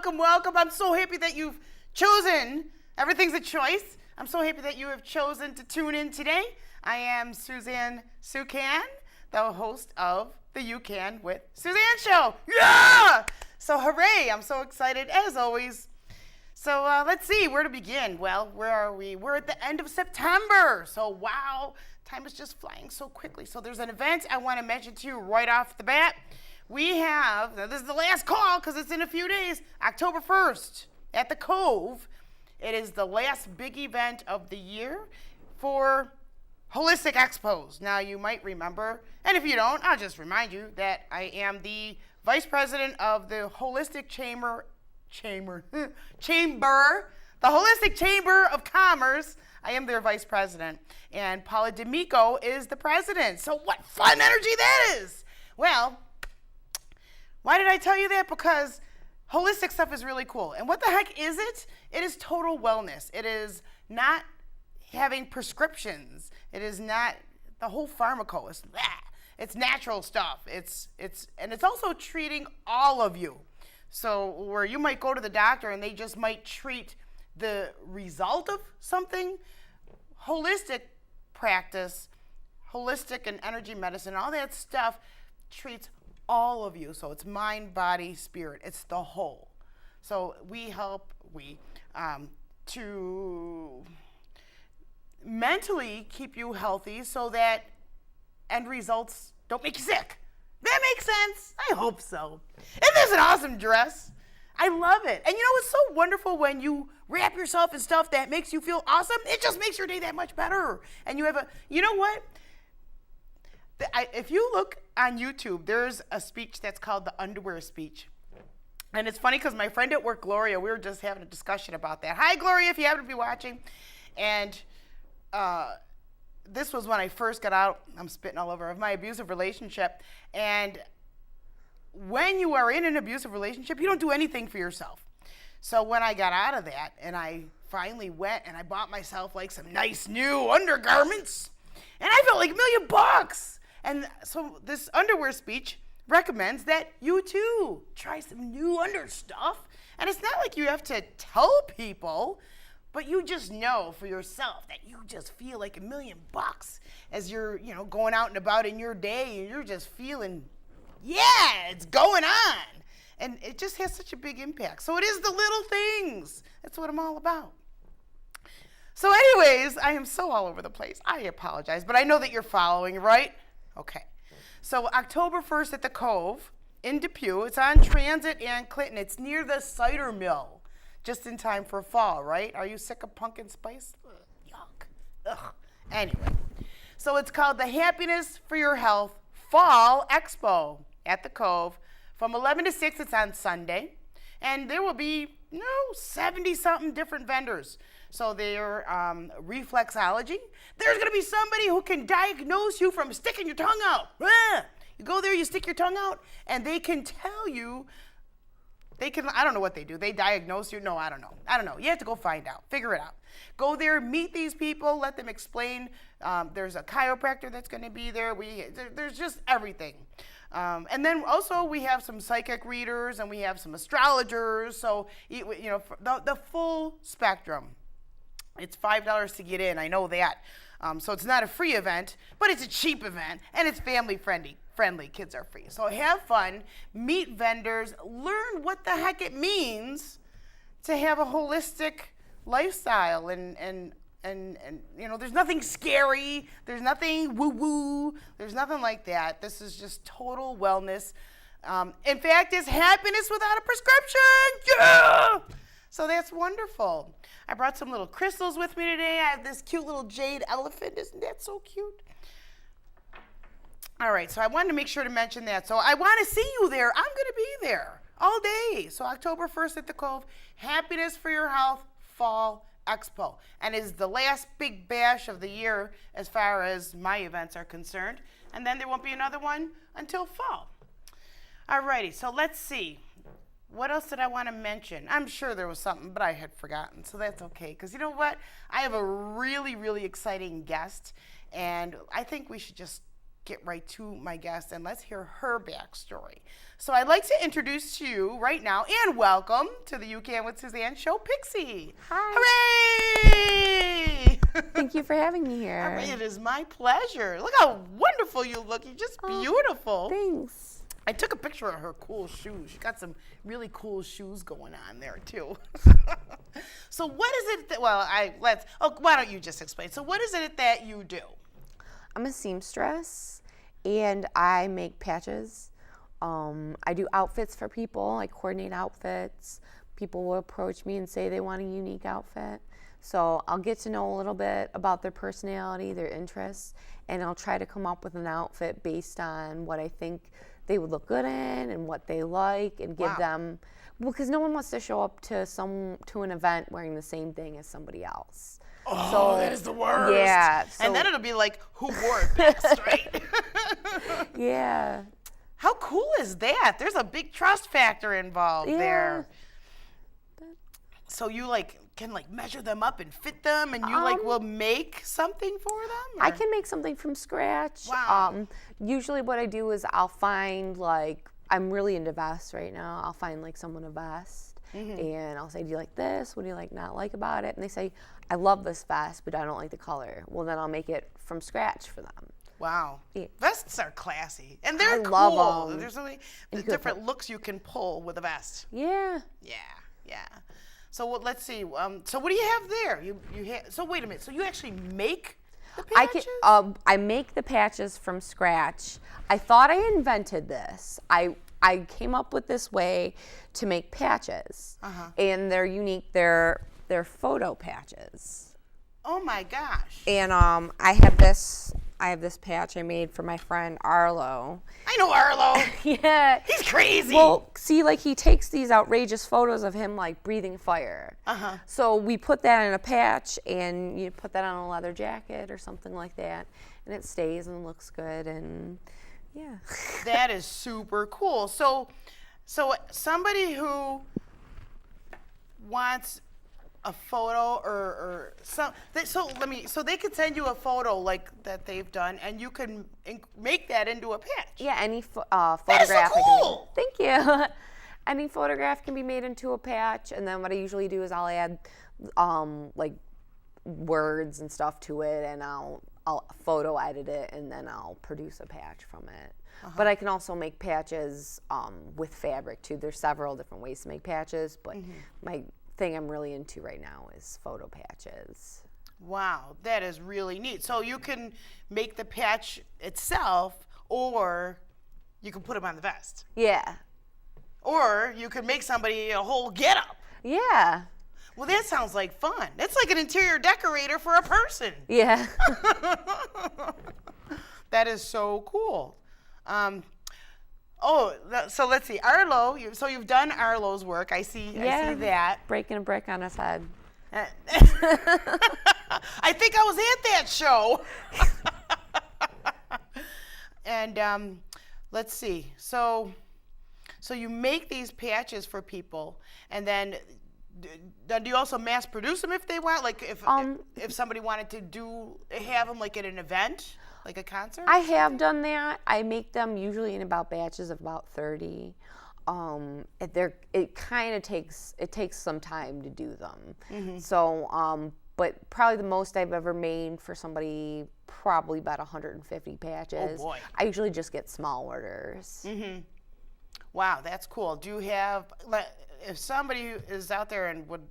welcome, welcome. I'm so happy that you've chosen, everything's a choice. I'm so happy that you have chosen to tune in today. I am Suzanne Suchan, the host of the You Can with Suzanne show. Yeah! So hooray, I'm so excited as always. So let's see where to begin. Well, where are we? We're at the end of September. So wow, time is just flying so quickly. So there's an event I want to mention to you right off the bat. We have, now this is the last call because it's in a few days, October 1st at the Cove. It is the last big event of the year for Holistic Expos. Now you might remember, and if you don't, I'll just remind you that I am the Vice President of the Holistic Chamber, the Holistic Chamber of Commerce. I am their Vice President, and Paula D'Amico is the President. So what fun energy that is! Well, why did I tell you that? Because holistic stuff is really cool. And what the heck is it? It is total wellness. It is not having prescriptions. It is not the whole pharmaco. It's natural stuff. It's also treating all of you. So where you might go to the doctor and they just might treat the result of something, holistic practice, holistic and energy medicine, all that stuff treats all of you. So it's mind, body, spirit. It's the whole. So we help to mentally keep you healthy so that end results don't make you sick. That makes sense? I hope so. And there's an awesome dress. I love it. And you know, it's so wonderful when you wrap yourself in stuff that makes you feel awesome. It just makes your day that much better. And you have you know what? If you look on YouTube, there's a speech that's called the underwear speech. And it's funny because my friend at work, Gloria, we were just having a discussion about that. Hi, Gloria, if you happen to be watching. And this was when I first got out, I'm spitting all over, of my abusive relationship. And when you are in an abusive relationship, you don't do anything for yourself. So when I got out of that and I finally went and I bought myself like some nice new undergarments, and I felt like $1,000,000. And so this underwear speech recommends that you too try some new under stuff. And it's not like you have to tell people, but you just know for yourself that you just feel like $1,000,000 as you're, going out and about in your day, and you're just feeling, yeah, it's going on. And it just has such a big impact. So it is the little things. That's what I'm all about. So anyways, I am so all over the place. I apologize, but I know that you're following, right? Okay. So October 1st at the Cove in Depew. It's on Transit and Clinton. It's near the cider mill. Just in time for fall, right? Are you sick of pumpkin spice? Ugh, yuck. Ugh. Anyway, so it's called the Happiness for Your Health Fall Expo at the Cove. From 11 to 6, it's on Sunday. And there will be, 70-something different vendors. So they're reflexology. There's going to be somebody who can diagnose you from sticking your tongue out. You go there, you stick your tongue out, and they can tell you. I don't know what they do. They diagnose you? No, I don't know. You have to go find out. Figure it out. Go there, meet these people, let them explain. There's a chiropractor that's going to be there. There's just everything. And then also we have some psychic readers and we have some astrologers. So, the full spectrum. It's $5 to get in. I know that. So it's not a free event, but it's a cheap event and it's family friendly. Kids are free. So have fun, meet vendors, learn what the heck it means to have a holistic lifestyle, and there's nothing scary, there's nothing woo-woo, there's nothing like that. This is just total wellness. In fact, it's happiness without a prescription. Yeah! So that's wonderful. I brought some little crystals with me today. I have this cute little jade elephant. Isn't that so cute? All right, so I wanted to make sure to mention that. So I want to see you there. I'm going to be there all day. So October 1st at the Cove, Happiness for Your Health Fall Expo. And it's the last big bash of the year as far as my events are concerned. And then there won't be another one until fall. All righty, so let's see. What else did I want to mention? I'm sure there was something, but I had forgotten, so that's okay. Because you know what? I have a really, really exciting guest, and I think we should just get right to my guest and let's hear her backstory. So I'd like to introduce to you right now and welcome to the You Can with Suzanne show, Pixie. Hi. Hooray! Thank you for having me here. All right, it is my pleasure. Look how wonderful you look. You're just beautiful. Thanks. I took a picture of her cool shoes. She got some really cool shoes going on there too. So what is it that, why don't you just explain? So what is it that you do? I'm a seamstress and I make patches. I do outfits for people. I coordinate outfits. People will approach me and say they want a unique outfit. So I'll get to know a little bit about their personality, their interests, and I'll try to come up with an outfit based on what I think they would look good in and what they like, and give them, because no one wants to show up to an event wearing the same thing as somebody else. Oh, so, that is the worst. Yeah. And then it'll be like, who wore it best, right? Yeah. How cool is that? There's a big trust factor involved there. So you can measure them up and fit them, and you will make something for them? Or? I can make something from scratch. Wow. Usually what I do is I'll find I'm really into vests right now. I'll find someone a vest, and I'll say, do you like this? What do you not like about it? And they say, I love this vest, but I don't like the color. Well, then I'll make it from scratch for them. Wow. Yeah. Vests are classy. And they're cool. Love them. There's so many different looks you can pull with a vest. Yeah. Yeah. So let's see. So what do you have there? You have. So wait a minute. So you actually make the patches? I make the patches from scratch. I thought I invented this. I came up with this way to make patches, and they're unique. They're photo patches. Oh my gosh. And I have this patch I made for my friend Arlo. I know Arlo. Yeah. He's crazy. Well, see, he takes these outrageous photos of him breathing fire. So we put that in a patch, and you put that on a leather jacket or something like that, and it stays and looks good, and yeah. That is super cool. So somebody who wants a photo or so they could send you a photo that they've done, and you can make that into a patch. Yeah, any photograph. That is so cool. Thank you. Any photograph can be made into a patch, and then what I usually do is I'll add words and stuff to it, and I'll photo edit it, and then I'll produce a patch from it. But I can also make patches with fabric too. There's several different ways to make patches, but my thing I'm really into right now is photo patches. Wow, that is really neat. So you can make the patch itself, or you can put them on the vest. Yeah. Or you can make somebody a whole getup. Yeah. Well, that sounds like fun. It's like an interior decorator for a person. Yeah. That is so cool. So let's see. Arlo, so you've done Arlo's work. I see that. Breaking a brick on his head. I think I was at that show. And let's see. So you make these patches for people, and then do you also mass produce them if they want? If somebody wanted to have them at an event? Like a concert? I have done that. I make them usually in batches of about 30. It kind of takes some time to do them. So, but probably the most I've ever made for somebody, probably about 150 patches. Oh boy! I usually just get small orders. Wow, that's cool. Do you have, if somebody is out there and would,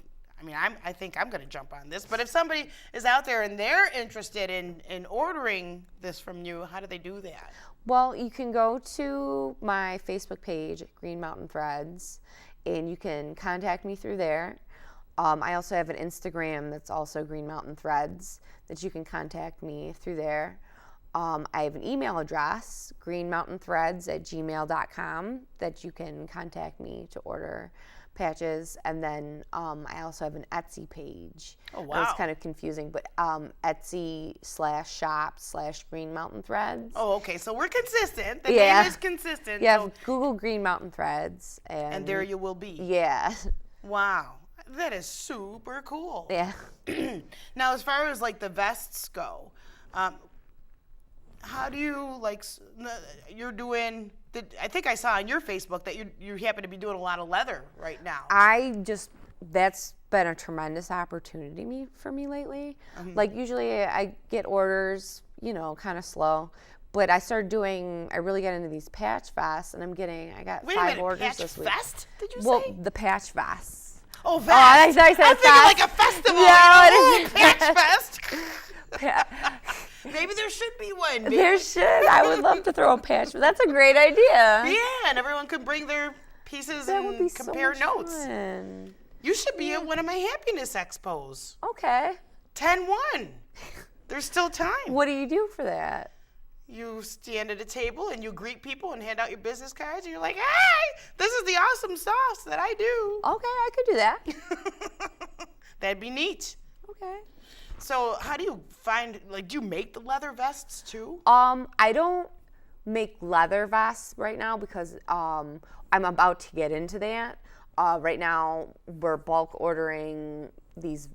I think I'm going to jump on this, but if somebody is out there and they're interested in ordering this from you, how do they do that? Well, you can go to my Facebook page, Green Mountain Threads, and you can contact me through there. I also have an Instagram that's also Green Mountain Threads that you can contact me through there. I have an email address, greenmountainthreads@gmail.com, that you can contact me to order patches. And then I also have an Etsy page. Oh, wow. It's kind of confusing, but Etsy/shop/Green Mountain Threads. Oh, okay. So we're consistent. The name is consistent. Yeah, so Google Green Mountain Threads. And there you will be. Yeah. Wow. That is super cool. Yeah. Now, as far as the vests go, how do you you're doing? I think I saw on your Facebook that you happen to be doing a lot of leather right now. That's been a tremendous opportunity for me lately. Like usually I get orders, kind of slow. But I really got into these patch vests, and I got Wait a 5 minute, orders patch this week. Vest, did you Well, say? the patch vests. Oh, vest. I thought you said I'm thinking like a festival. Yeah, Patch Fest. Maybe there should be one. Maybe. There should. I would love to throw a patch. That's a great idea. Yeah, and everyone could bring their pieces That would be and so compare much notes. fun. You should be at one of my happiness expos. Okay. 10-1. There's still time. What do you do for that? You stand at a table and you greet people and hand out your business cards, and you're like, hey, this is the awesome sauce that I do. Okay, I could do that. That'd be neat. Okay. So how do you find, do you make the leather vests too? I don't make leather vests right now because I'm about to get into that. Right now, we're bulk ordering these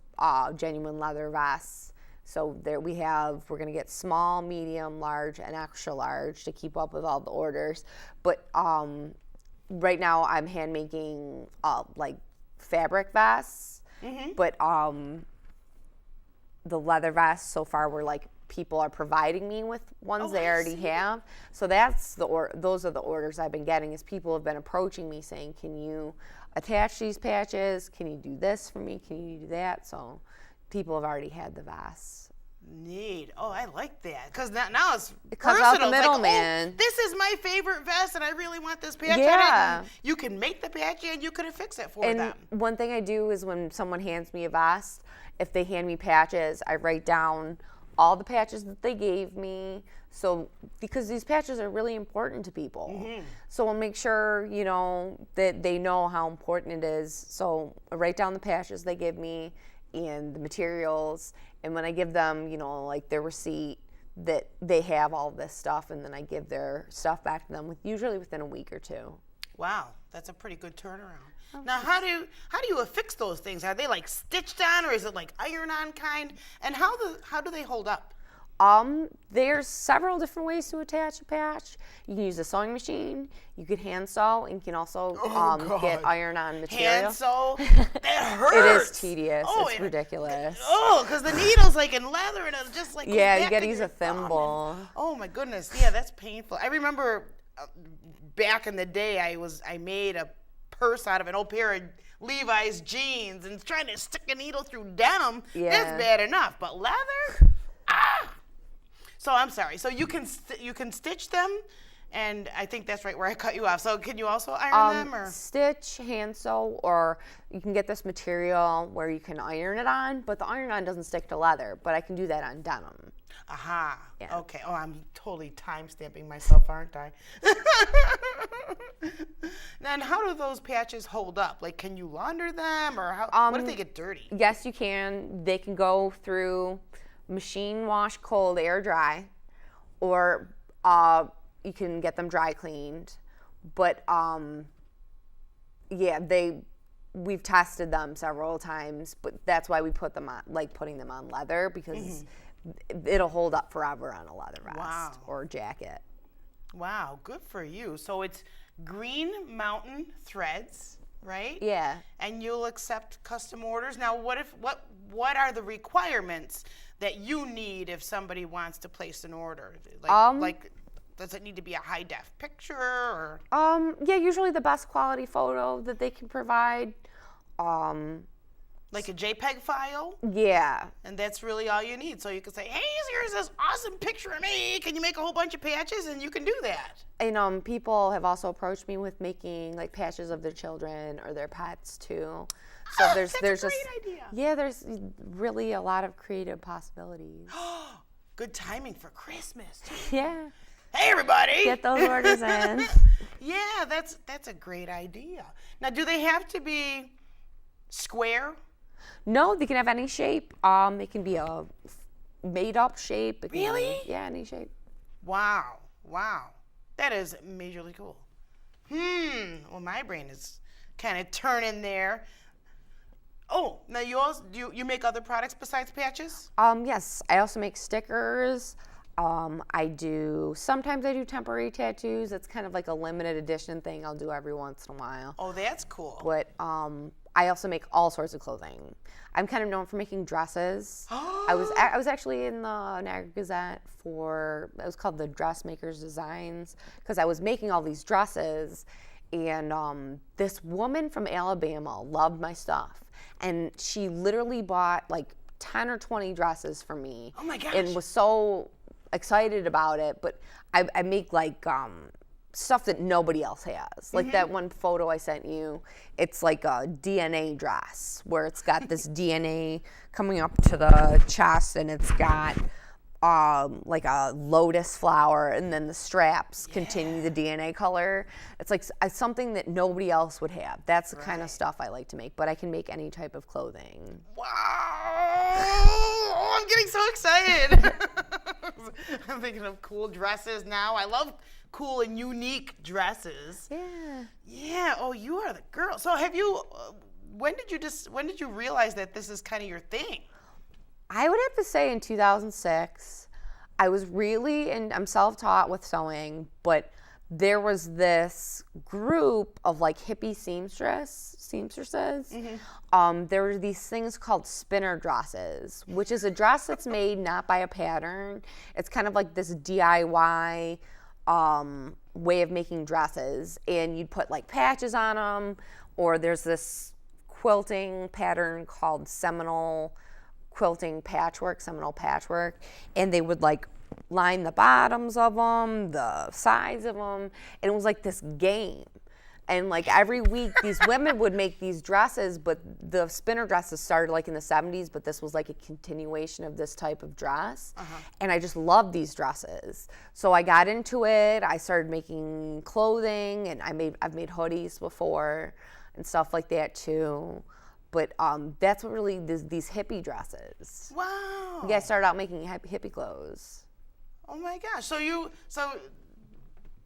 genuine leather vests. So we're going to get small, medium, large, and extra large to keep up with all the orders. But right now, I'm hand making fabric vests. Mm-hmm. But the leather vests so far people are providing me with ones they already have. So those are the orders I've been getting. Is people have been approaching me saying, "Can you attach these patches? Can you do this for me? Can you do that?" So people have already had the vests. Neat. Oh, I like that because now it's Because personal. out the middleman. This is my favorite vest, and I really want this patch on it. Yeah. And you can make the patch, and you can fix it for And them. one thing I do is when someone hands me a vest, if they hand me patches, I write down all the patches that they gave me. So, because these patches are really important to people. Mm-hmm. So I'll make sure, that they know how important it is. So I write down the patches they give me and the materials. And when I give them, their receipt, that they have all this stuff, and then I give their stuff back to them usually within a week or 2. Wow, that's a pretty good turnaround. Now, how do you affix those things? Are they stitched on, or is it iron-on kind? And how do they hold up? There's several different ways to attach a patch. You can use a sewing machine. You could hand sew, and you can also get iron-on material. Hand sew? That hurts. It is tedious. It's ridiculous. Because the needle's in leather, and it's just yeah, you got to use a thimble. Oh my goodness, yeah, that's painful. I remember back in the day, I made a purse out of an old pair of Levi's jeans, and trying to stick a needle through denim, that's bad enough. But leather, So I'm sorry. So you can stitch them, and I think that's right where I cut you off. So can you also iron them, or stitch, hand sew, or you can get this material where you can iron it on, but the iron-on doesn't stick to leather. But I can do that on denim. Aha. Yeah. Okay. Oh, I'm totally time-stamping myself, aren't I? Then how do those patches hold up? Can you launder them, or what if they get dirty? Yes, you can. They can go through machine wash, cold, air dry, or you can get them dry cleaned. But we've tested them several times, but that's why we put them on, putting them on leather, because it'll hold up forever on a leather vest or jacket. Wow, good for you. So it's Green Mountain Threads, right? Yeah. And you'll accept custom orders. Now, what are the requirements that you need if somebody wants to place an order? Does it need to be a high def picture, or? Yeah, usually the best quality photo that they can provide. Like a JPEG file? Yeah. And that's really all you need. So you can say, hey, here's this awesome picture of me. Can you make a whole bunch of patches? And you can do that. And people have also approached me with making patches of their children or their pets too. So there's a great just idea. Yeah, there's really a lot of creative possibilities. Good timing for Christmas. Yeah. Hey, everybody. Get those orders in. Yeah, that's a great idea. Now, do they have to be square? No, they can have any shape. They can be a made-up shape. Really? Yeah, any shape. Wow. That is majorly cool. Well, my brain is kind of turning there. Oh, now you make other products besides patches? Yes, I also make stickers. Sometimes I do temporary tattoos. It's kind of like a limited edition thing I'll do every once in a while. Oh, that's cool. But I also make all sorts of clothing. I'm kind of known for making dresses. I was actually in the Niagara Gazette it was called the Dressmakers Designs, because I was making all these dresses, and this woman from Alabama loved my stuff, and she literally bought like 10 or 20 dresses for me. Oh my gosh. And was so excited about it. But I make like stuff that nobody else has. Like that one photo I sent you, it's like a DNA dress where it's got this DNA coming up to the chest, and it's got like a lotus flower, and then the straps continue the DNA color. It's like something that nobody else would have. That's the kind of stuff I like to make, but I can make any type of clothing. Wow! Oh, I'm getting so excited. I'm thinking of cool dresses now. I love cool and unique dresses. Yeah. Yeah. Oh, you are the girl. So have you? When did you realize that this is kind of your thing? I would have to say in 2006, I was really, and I'm self-taught with sewing, but there was this group of like hippie seamstresses. There were these things called spinner dresses, which is a dress that's made not by a pattern. It's kind of like this DIY way of making dresses, and you'd put like patches on them, or there's this quilting pattern called Seminole patchwork, and they would like line the bottoms of them, the sides of them, and it was like this game. And like every week these women would make these dresses, but the spinner dresses started like in the 70s, but this was like a continuation of this type of dress. And I just loved these dresses. So I got into it. I started making clothing, and I've made hoodies before and stuff like that too. But that's what really these hippie dresses. Wow. Yeah, I started out making hippie clothes. Oh my gosh. So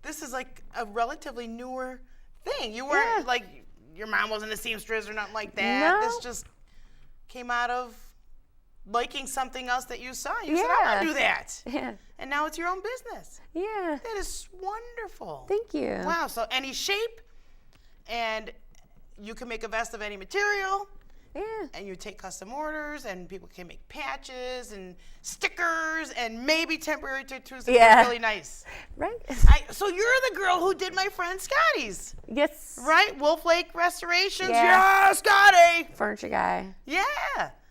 this is like a relatively newer thing. You weren't like, your mom wasn't a seamstress or nothing like that. No. This just came out of liking something else that you saw. You said, I want to do that. Yeah. And now it's your own business. Yeah. That is wonderful. Thank you. Wow. So any shape, and you can make a vest of any material. Yeah. And you take custom orders, and people can make patches and stickers and maybe temporary tattoos that are really nice. Right. So you're the girl who did my friend Scotty's. Yes. Right? Wolf Lake Restorations. Yeah. Yeah, Scotty. Furniture guy. Yeah.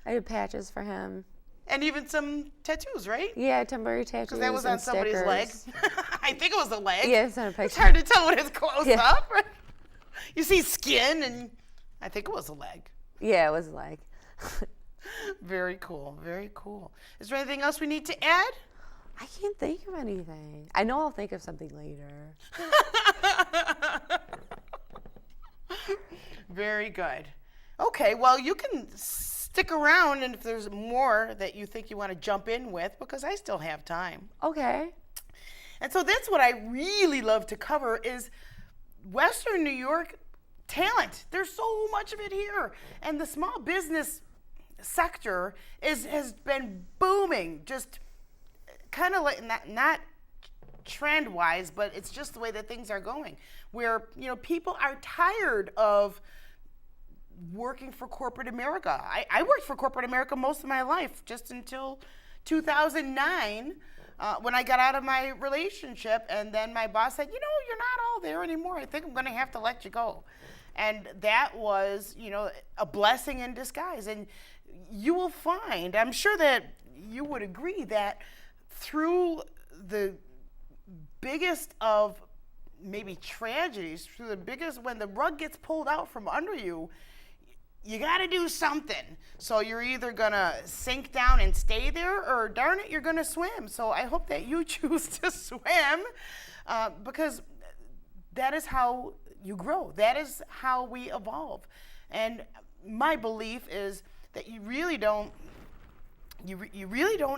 I did patches for him. And even some tattoos, right? Yeah, temporary tattoos. Because that was on somebody's leg. I think it was the leg. Yeah, it's on a picture. It's hard to tell when it's close up. Right? You see skin, and I think it was a leg. Yeah, it was like. Very cool. Very cool. Is there anything else we need to add? I can't think of anything. I know I'll think of something later. Very good. Okay, well, you can stick around, and if there's more that you think you want to jump in with, because I still have time. Okay. And so that's what I really love to cover is Western New York talent. There's so much of it here. And the small business sector has been booming, just kind of like not trend-wise, but it's just the way that things are going, where people are tired of working for corporate America. I worked for corporate America most of my life, just until 2009, when I got out of my relationship, and then my boss said, you're not all there anymore. I think I'm going to have to let you go. And that was, a blessing in disguise. And you will find, I'm sure that you would agree, that through the biggest of maybe tragedies, when the rug gets pulled out from under you, you got to do something. So you're either going to sink down and stay there, or darn it, you're going to swim. So I hope that you choose to swim, because that is how you grow. That is how we evolve. And my belief is that you really don't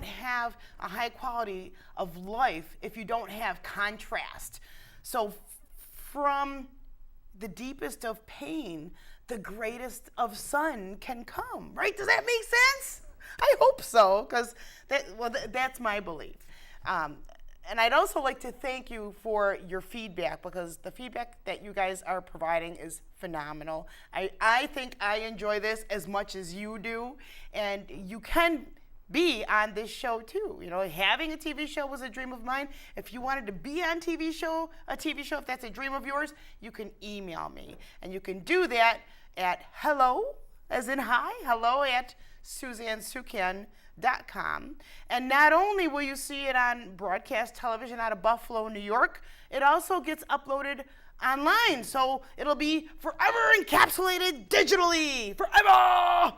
have a high quality of life if you don't have contrast. So from the deepest of pain, the greatest of sun can come, right? Does that make sense? I hope so, because that's my belief. And I'd also like to thank you for your feedback, because the feedback that you guys are providing is phenomenal. I think I enjoy this as much as you do, and you can be on this show too. You know, having a TV show was a dream of mine. If you wanted to be on a TV show, if that's a dream of yours, you can email me. And you can do that at hello, as in hi, hello at SuzanneSuchan.com. And not only will you see it on broadcast television out of Buffalo, New York, it also gets uploaded online. So it'll be forever encapsulated digitally. Forever!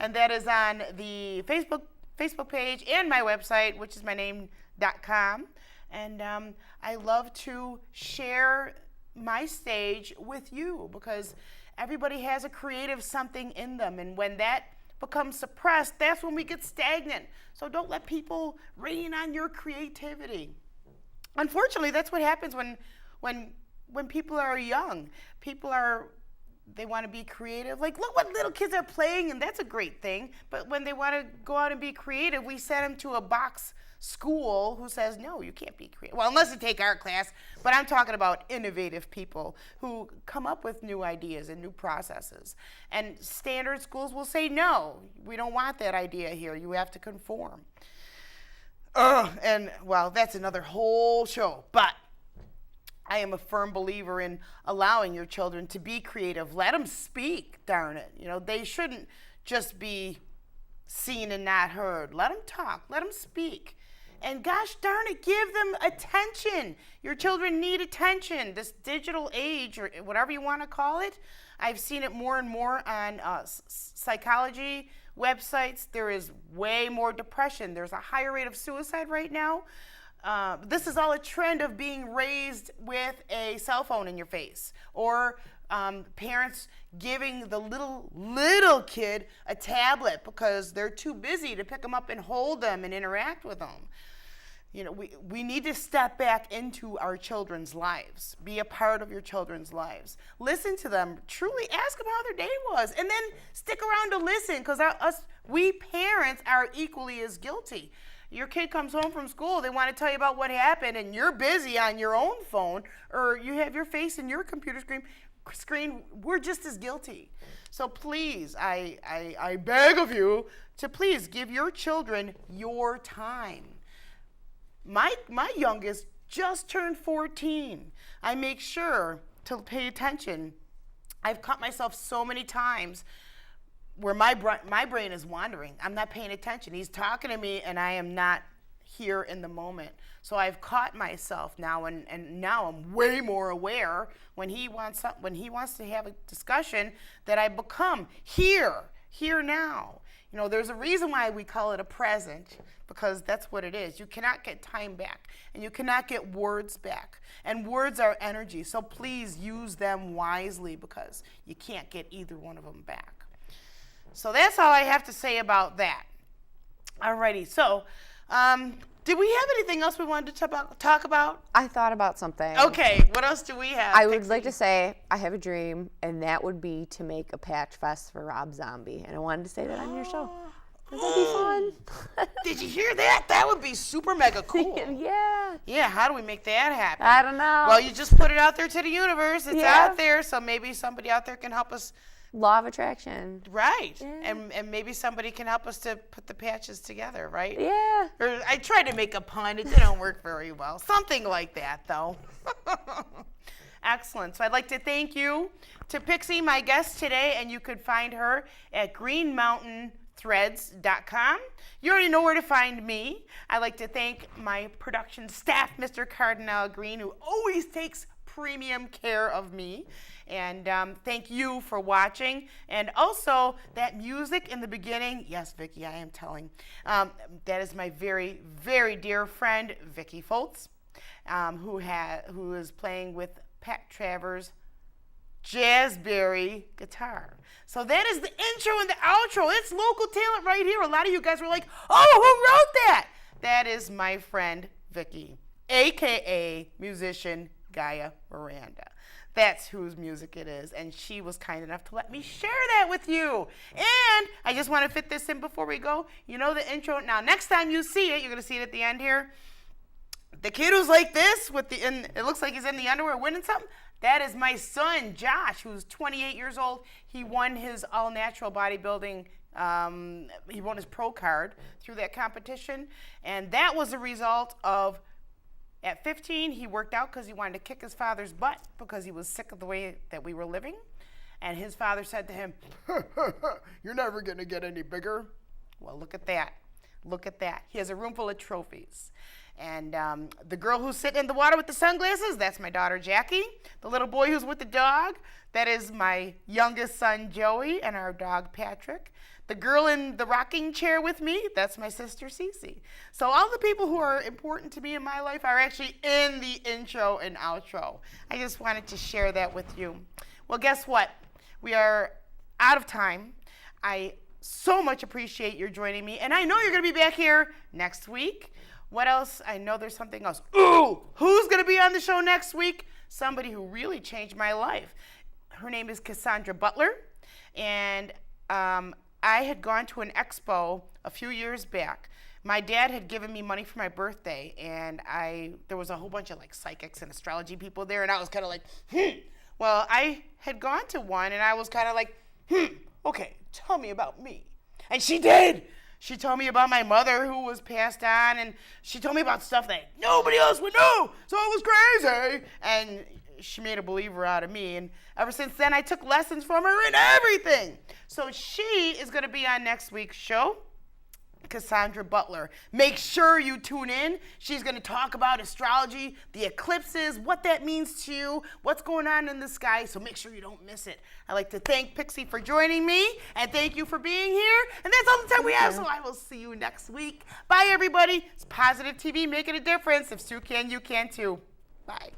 And that is on the Facebook page and my website, which is myname.com. And I love to share my stage with you, because everybody has a creative something in them, and when that becomes suppressed, that's when we get stagnant. So don't let people rain on your creativity. Unfortunately, that's what happens when people are young. They want to be creative. Like, look what little kids are playing, and that's a great thing. But when they want to go out and be creative, we send them to a box school who says, no, you can't be creative. Well, unless you take art class, but I'm talking about innovative people who come up with new ideas and new processes. And standard schools will say, no, we don't want that idea here. You have to conform. And, well, that's another whole show. But I am a firm believer in allowing your children to be creative. Let them speak, darn it. You know, they shouldn't just be seen and not heard. Let them talk. Let them speak. And gosh darn it, give them attention. Your children need attention. This digital age, or whatever you want to call it, I've seen it more and more on psychology websites. There is way more depression. There's a higher rate of suicide right now. This is all a trend of being raised with a cell phone in your face, or parents giving the little kid a tablet because they're too busy to pick them up and hold them and interact with them. You know, we need to step back into our children's lives. Be a part of your children's lives. Listen to them. Truly ask them how their day was. And then stick around to listen, because we parents are equally as guilty. Your kid comes home from school, they want to tell you about what happened, and you're busy on your own phone, or you have your face in your computer screen. We're just as guilty. So please, I beg of you to please give your children your time. My youngest just turned 14. I make sure to pay attention. I've caught myself so many times where my brain is wandering. I'm not paying attention. He's talking to me, and I am not here in the moment. So I've caught myself now, and now I'm way more aware when he wants to have a discussion, that I become here now. You know, there's a reason why we call it a present, because that's what it is. You cannot get time back, and you cannot get words back. And words are energy, so please use them wisely, because you can't get either one of them back. So that's all I have to say about that. Alrighty, so did we have anything else we wanted to talk about? I thought about something. Okay, what else do we have? I would like to say I have a dream, and that would be to make a patch fest for Rob Zombie. And I wanted to say that on your show. That'd be fun. Did you hear that? That would be super mega cool. Yeah. Yeah, how do we make that happen? I don't know. Well, you just put it out there to the universe. It's Yeah. out there, so maybe somebody out there can help us. Law of attraction. Right. Yeah. And maybe somebody can help us to put the patches together, right? Yeah. Or I tried to make a pun. It didn't work very well. Something like that, though. Excellent. So I'd like to thank you to Pixie, my guest today, and you could find her at greenmountainthreads.com. You already know where to find me. I'd like to thank my production staff, Mr. Cardinal Green, who always takes premium care of me. And thank you for watching. And also, that music in the beginning, yes, Vicki, I am telling, that is my very, very dear friend, Vicki Foltz, who is playing with Pat Travers' Jazzberry guitar. So that is the intro and the outro. It's local talent right here. A lot of you guys were like, oh, who wrote that? That is my friend, Vicki, a.k.a. musician Gaia Miranda. That's whose music it is. And she was kind enough to let me share that with you. And I just want to fit this in before we go. You know the intro. Now, next time you see it, you're going to see it at the end here. The kid who's like this, it looks like he's in the underwear winning something. That is my son, Josh, who's 28 years old. He won his all-natural bodybuilding. He won his pro card through that competition. And that was a result of, at 15, he worked out because he wanted to kick his father's butt because he was sick of the way that we were living. And his father said to him, "You're never going to get any bigger." Well, look at that. Look at that. He has a room full of trophies. And the girl who's sitting in the water with the sunglasses, that's my daughter, Jackie. The little boy who's with the dog, that is my youngest son, Joey, and our dog, Patrick. The girl in the rocking chair with me, that's my sister, Cece. So all the people who are important to me in my life are actually in the intro and outro. I just wanted to share that with you. Well, guess what? We are out of time. I so much appreciate your joining me. And I know you're going to be back here next week. What else? I know there's something else. Ooh, who's going to be on the show next week? Somebody who really changed my life. Her name is Cassandra Butler. And I had gone to an expo a few years back. My dad had given me money for my birthday, and there was a whole bunch of like psychics and astrology people there, and I was kind of like, Well, I had gone to one, and I was kind of like, okay, tell me about me. And she did. She told me about my mother who was passed on, and she told me about stuff that nobody else would know, so it was crazy. And she made a believer out of me, and ever since then, I took lessons from her in everything. So she is going to be on next week's show, Cassandra Butler. Make sure you tune in. She's going to talk about astrology, the eclipses, what that means to you, what's going on in the sky, so make sure you don't miss it. I'd like to thank Pixie for joining me, and thank you for being here. And that's all the time we have, so I will see you next week. Bye, everybody. It's Positive TV making a difference. If Sue can, you can too. Bye.